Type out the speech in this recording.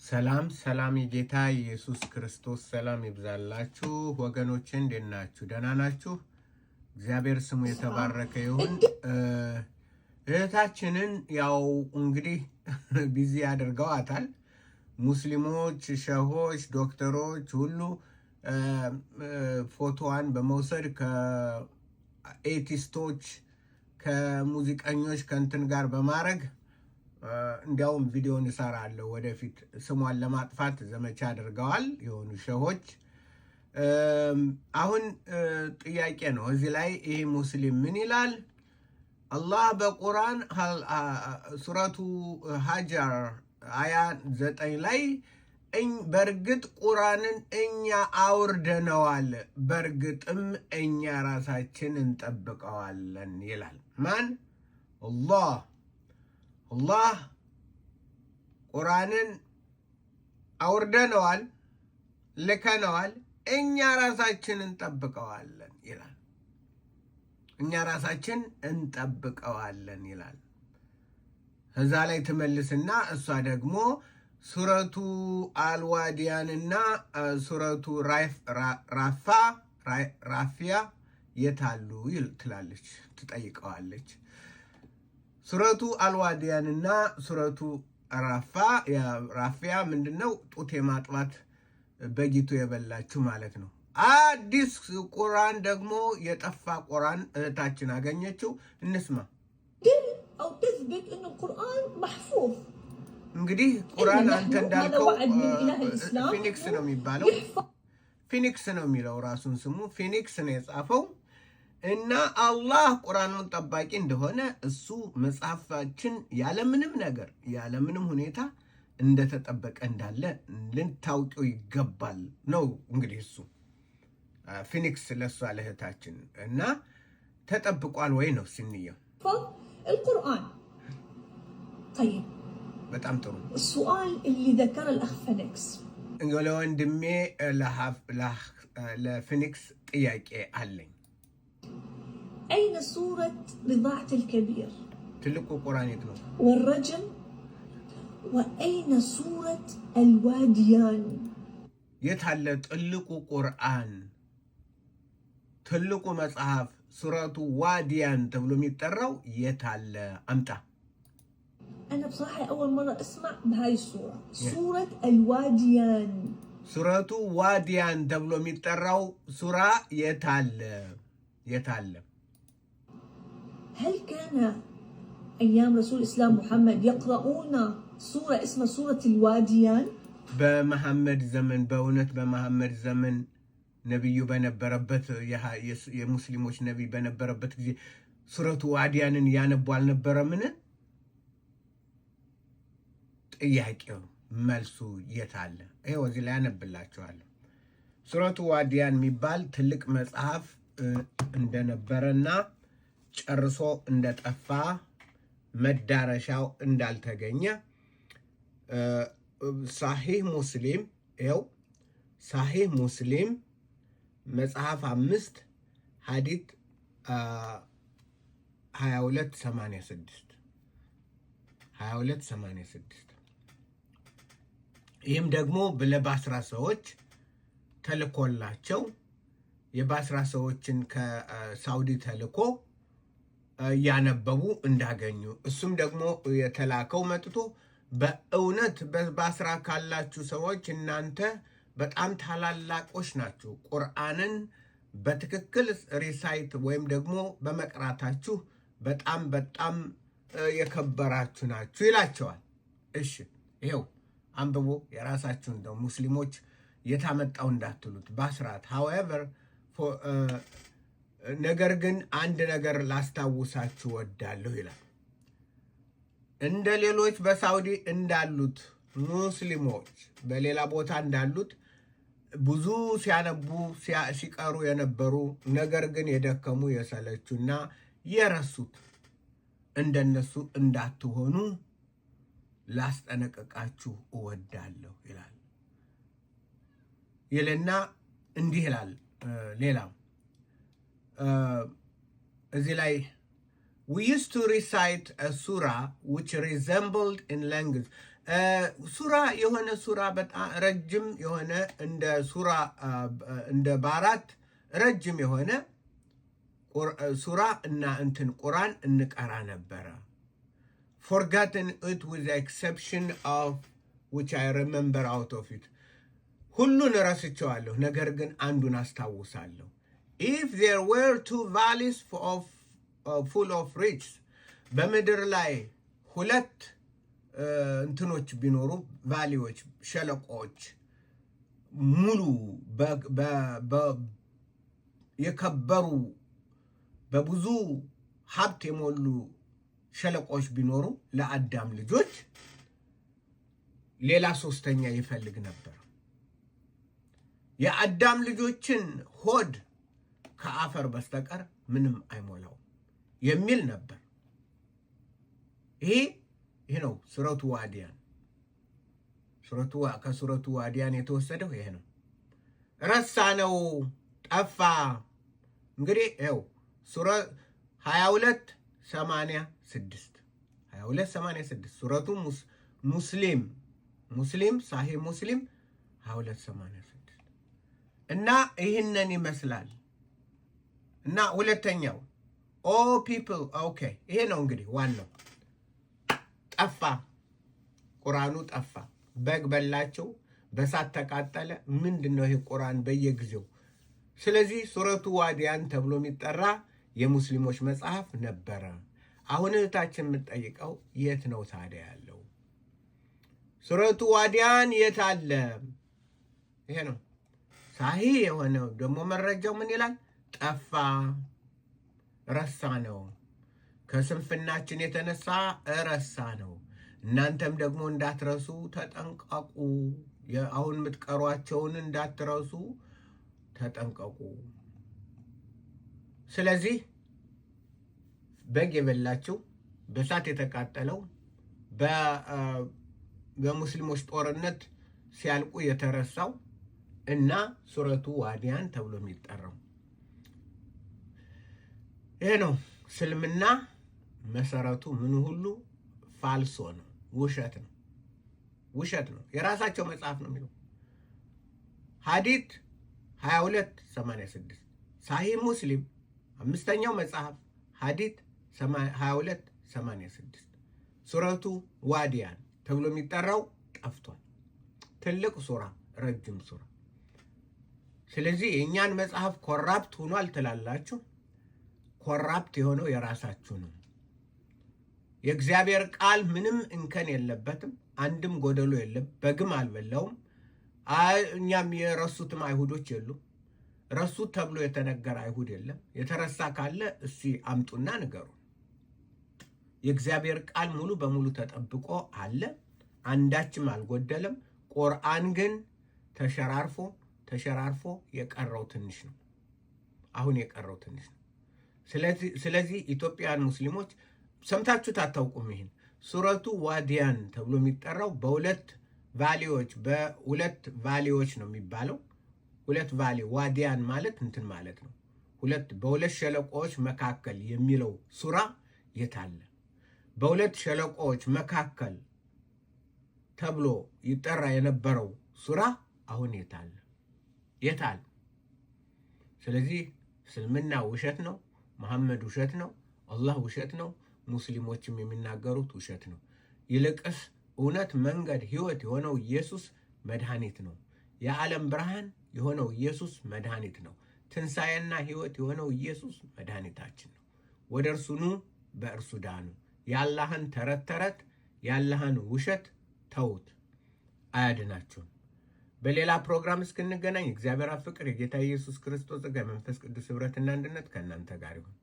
ሰላም ሰላም የጌታ ኢየሱስ ክርስቶስ ሰላም ይብዛላችሁ ወገኖቼ፣ እንዴት ናችሁ? ደህና ናችሁ? እግዚአብሔር ስሙ የተባረከ ይሁን። እህታችንን ያው እንግዲህ ቢዚ አድርገዋታል። ሙስሊሞች፣ ሸሆች፣ ዶክተሮች ሁሉ ፎቶዋን በመውሰድ ከኤቲስቶች ከሙዚቀኞች ከእንትን ጋር በማድረግ እንዲያውም ቪዲዮን እሰራለሁ ወደፊት ስሟን ለማጥፋት ዘመቻ አድርገዋል የሆኑ ሸሆች። አሁን ጥያቄ ነው እዚህ ላይ ይህ ሙስሊም ምን ይላል? አላህ በቁርአን ሱረቱ ሀጀር አያ 9 ላይ በእርግጥ ቁርአንን እኛ አውርደነዋል፣ በእርግጥም እኛ ራሳችን እንጠብቀዋለን ይላል። ማን? አላህ ቁርአንን አውርደነዋል፣ ልከነዋል፣ እኛ ራሳችን እንጠብቀዋለን ይላል። እኛ ራሳችን እንጠብቀዋለን ይላል። እዛ ላይ ትመልስና እሷ ደግሞ ሱረቱ አልዋዲያንና ሱረቱ ራፊያ የታሉ ትላለች፣ ትጠይቀዋለች። ሱረቱ አልዋዲያንና ሱረቱ ራፊያ ምንድነው? ጡት የማጥባት በጊቱ የበላችሁ ማለት ነው። አዲስ ቁርአን ደግሞ የጠፋ ቁርአን እህታችን አገኘችው። እንስማ። እንግዲህ ቁርአን አንተ እንዳልከው ፊኒክስ ነው የሚባለው፣ ፊኒክስ ነው የሚለው ራሱን ስሙ ፊኒክስ ነው የጻፈው። እና አላህ ቁርአኑን ጠባቂ እንደሆነ እሱ መጽሐፋችን ያለምንም ነገር ያለምንም ሁኔታ እንደተጠበቀ እንዳለ ልንታውቂው ይገባል ነው እንግዲህ እሱ ፊኒክስ ለሷ ለእህታችን። እና ተጠብቋል ወይ ነው ስንየው القرآن. طيب በጣም ጥሩ። السؤال اللي ذكر الأخ فينيكس ወንድሜ ለፊኒክስ ጥያቄ አለኝ። أين سورة رضاعة الكبير؟ ትልቁ ቁርአን የት ነው? والرجم. وأين سورة الواديان؟ የት አለ ትልቁ ቁርአን? ትልቁ መጽሐፍ ሱረቱ ዋዲያን ተብሎ የሚጠራው የት አለ? አምጣ። أنا بصراحة أول مرة أسمع بهاي السورة. سورة الواديان. ሱረቱ ዋዲያን ተብሎ የሚጠራው ሱራ የት አለ? የት አለ? هل كان أيام رسول الإسلام محمد يقرؤون سورة اسمها سورة الواديان؟ በመሐመድ ዘመን በእውነት በመሐመድ ዘመን ነብዩ በነበረበት የሙስሊሞች ነብይ በነበረበት ጊዜ ሱረቱ ዋዲያንን ያነቡ አልነበረምን? ጥያቄው መልሱ የት አለ? ይሄው እዚህ ላይ ያነብላችኋለሁ። ሱረቱ ዋዲያን የሚባል ትልቅ መጽሐፍ እንደነበረና ጨርሶ እንደጠፋ መዳረሻው እንዳልተገኘ ሳሂህ ሙስሊም ይኸው ሳሂህ ሙስሊም መጽሐፍ 5 ሐዲት 2286 ይህም ደግሞ ለባስራ ሰዎች ተልኮላቸው የባስራ ሰዎችን ከሳውዲ ተልኮ ያነበቡ እንዳገኙ እሱም ደግሞ የተላከው መጥቶ በእውነት በባስራ ካላችሁ ሰዎች እናንተ በጣም ታላላቆች ናችሁ፣ ቁርአንን በትክክል ሪሳይት ወይም ደግሞ በመቅራታችሁ በጣም በጣም የከበራችሁ ናችሁ ይላቸዋል። እሺ ይሄው አንብቦ የራሳችሁን ነው ሙስሊሞች የታመጣው እንዳትሉት ባስራት። however ነገር ግን አንድ ነገር ላስታውሳችሁ ወዳለሁ ይላል። እንደ ሌሎች በሳውዲ እንዳሉት ሙስሊሞች በሌላ ቦታ እንዳሉት ብዙ ሲያነቡ ሲቀሩ የነበሩ ነገር ግን የደከሙ የሰለቹና የረሱት እንደነሱ እንዳትሆኑ ላስጠነቅቃችሁ እወዳለሁ ይላል ይልና እንዲህ ይላል። ሌላው እዚህ ላይ we used to recite a surah which resembled in language ሱራ የሆነ ሱራ በጣም ረጅም የሆነ እንደ ባራት ረጅም የሆነ ሱራ እና እንትን ቁርአን እንቀራ ነበረ። forgotten it with the exception of which I remember out of it. ሁሉን ረስቸዋለሁ፣ ነገር ግን አንዱን አስታውሳለሁ። if there were 2 valleys full of rich, በምድር ላይ 2 እንትኖች ቢኖሩ ቫሊዎች፣ ሸለቆች ሙሉ የከበሩ በብዙ ሀብት የሞሉ ሸለቆች ቢኖሩ ለአዳም ልጆች ሌላ 3ኛ ይፈልግ ነበር። የአዳም ልጆችን ሆድ ከአፈር በስተቀር ምንም አይሞላው የሚል ነበር። ይሄ ነው ሱረቱ ዋዲያን። ከሱረቱ ዋዲያን የተወሰደው ይሄ ነው። ረሳነው፣ ጠፋ። እንግዲህ ይኸው ሱረ 2286 ሱረቱ ሙስሊም ሳሂህ ሙስሊም 2286 እና ይህንን ይመስላል። እና ሁለተኛው ኦ ፒፕል ኦኬ፣ ይሄ ነው እንግዲህ ዋናው። ጠፋ፣ ቁርአኑ ጠፋ። በግ በላቸው፣ በሳት ተቃጠለ። ምንድነው ይሄ ቁርአን በየጊዜው? ስለዚህ ሱረቱ ዋዲያን ተብሎ የሚጠራ የሙስሊሞች መጽሐፍ ነበረ። አሁን እህታችን የምትጠይቀው የት ነው ታዲያ ያለው? ሱረቱ ዋዲያን የት አለ? ይሄ ነው ሳሂህ የሆነው። ደግሞ መረጃው ምን ይላል? ጠፋ፣ ረሳ ነው። ከስንፍናችን የተነሳ ረሳ ነው። እናንተም ደግሞ እንዳትረሱ ተጠንቀቁ። አሁን የምትቀሯቸውን እንዳትረሱ ተጠንቀቁ። ስለዚህ በግ የበላችው፣ በሳት የተቃጠለው፣ በሙስሊሞች ጦርነት ሲያልቁ የተረሳው እና ሱረቱ ዋዲያን ተብሎ የሚጠራው ይሄ ነው። እስልምና መሰረቱ ምን ሁሉ ፋልሶ ነው፣ ውሸት ነው። የራሳቸው መጽሐፍ ነው የሚለው። ሐዲት 2286 ሳሂህ ሙስሊም 5ኛው መጽሐፍ ሐዲት 2286 ሱረቱ ዋዲያን ተብሎ የሚጠራው ጠፍቷል። ትልቅ ሱራ፣ ረጅም ሱራ። ስለዚህ የእኛን መጽሐፍ ኮራፕት ሆኗል ትላላችሁ። ኮራፕት የሆነው የራሳችሁ ነው። የእግዚአብሔር ቃል ምንም እንከን የለበትም፣ አንድም ጎደሎ የለም። በግም አልበላውም። እኛም የረሱትም አይሁዶች የሉም። ረሱት ተብሎ የተነገረ አይሁድ የለም። የተረሳ ካለ እስቲ አምጡና ንገሩ። የእግዚአብሔር ቃል ሙሉ በሙሉ ተጠብቆ አለ፣ አንዳችም አልጎደለም። ቁርአን ግን ተሸራርፎ የቀረው ትንሽ ነው። አሁን የቀረው ትንሽ ነው። ስለዚህ ኢትዮጵያውያን ሙስሊሞች ሰምታችሁት አታውቁም። ይሄን ሱረቱ ዋዲያን ተብሎ የሚጠራው በሁለት ቫሊዎች ነው የሚባለው። 2 ቫሊ፣ ዋዲያን ማለት እንትን ማለት ነው። በሁለት ሸለቆዎች መካከል የሚለው ሱራ የታለ? በሁለት ሸለቆዎች መካከል ተብሎ ይጠራ የነበረው ሱራ አሁን የታለ? ስለዚህ እስልምና ውሸት ነው፣ መሐመድ ውሸት ነው፣ አላህ ውሸት ነው፣ ሙስሊሞችም የሚናገሩት ውሸት ነው። ይልቅስ እውነት፣ መንገድ፣ ህይወት የሆነው ኢየሱስ መድኃኒት ነው። የዓለም ብርሃን የሆነው ኢየሱስ መድኃኒት ነው። ትንሣኤና ህይወት የሆነው ኢየሱስ መድኃኒታችን ነው። ወደ እርሱ ኑ፣ በእርሱ ዳኑ። የአላህን ተረት የአላህን ውሸት ተውት፣ አያድናችሁም። በሌላ ፕሮግራም እስክንገናኝ እግዚአብሔር ፍቅር፣ የጌታ ኢየሱስ ክርስቶስ ጸጋ፣ መንፈስ ቅዱስ ኅብረትና አንድነት ከእናንተ ጋር ይሁን።